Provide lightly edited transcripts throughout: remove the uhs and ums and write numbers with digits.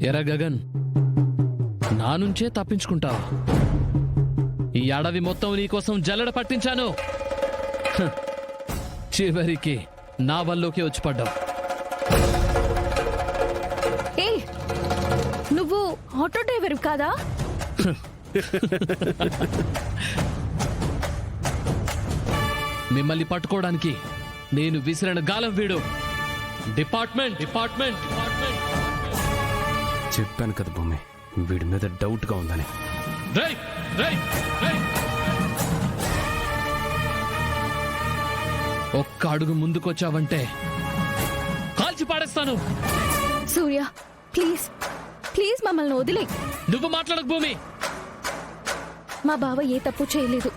ఎరా గగన్, నా నుంచే తప్పించుకుంటావా? ఈ అడవి మొత్తం నీకోసం జల్లెడ పట్టించాను. హ, చివరికి నా వల్లోకి వచ్చి పడ్డావు. ఏ నువ్వు ఆటో డ్రైవర్ కాదా? మిమ్మల్ని పట్టుకోవడానికి నేను విసిరిన గాలం వీడు. Department department department. చెప్పాను కదా భూమి, వీడి మీద డౌట్ గా ఉందని. రేయ్, రేయ్, రేయ్. ఒక్క అడుగు ముందుకొచ్చావంటే కాల్చి పాడేస్తాను. సూర్య ప్లీజ్ ప్లీజ్ మమ్మల్ని వదిలే. నువ్వు మాట్లాడకు భూమి. మా బావ ఏ తప్పు చేయలేదు.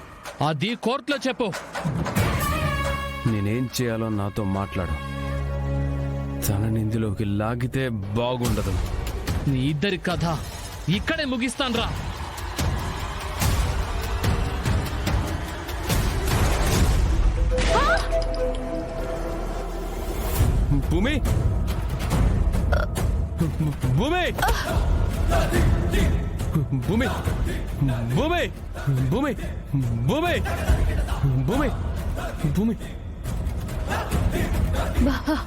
అది కోర్టులో చెప్పు. నేనేం చేయాలో నాతో మాట్లాడు. తనని ఇందులోకి లాగితే బాగుండదు. నీ ఇద్దరి కథ ఇక్కడే ముగిస్తాన్రా. భూమి, భూమి, భూమి, భూమి, భూమి, భూమి, భూమి, భూమి. బావా,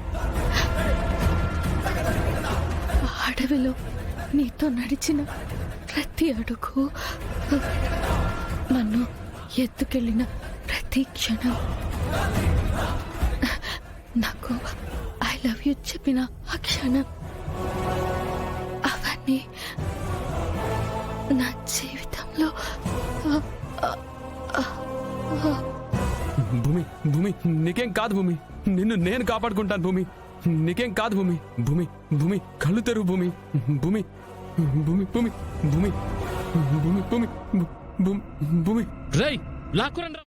అడవిలో నీతో నడిచిన ప్రతి అడుగు, నన్ను ఎత్తుకెళ్ళిన ప్రతి క్షణం, నాకు ఐ లవ్ యూ చెప్పిన ఆ క్షణం, అవన్నీ నా జీవితంలో భూమి, భూమి, నీకేం కాదు భూమి. నిన్ను నేను కాపాడుకుంటాను భూమి. నీకేం కాదు భూమి. భూమి, భూమి, కళ్ళు తెరువు భూమి. భూమి, భూమి, భూమి, భూమి, భూమి, భూమి, భూమి, భూమి. రేయ్, లాక్కురండ్రా.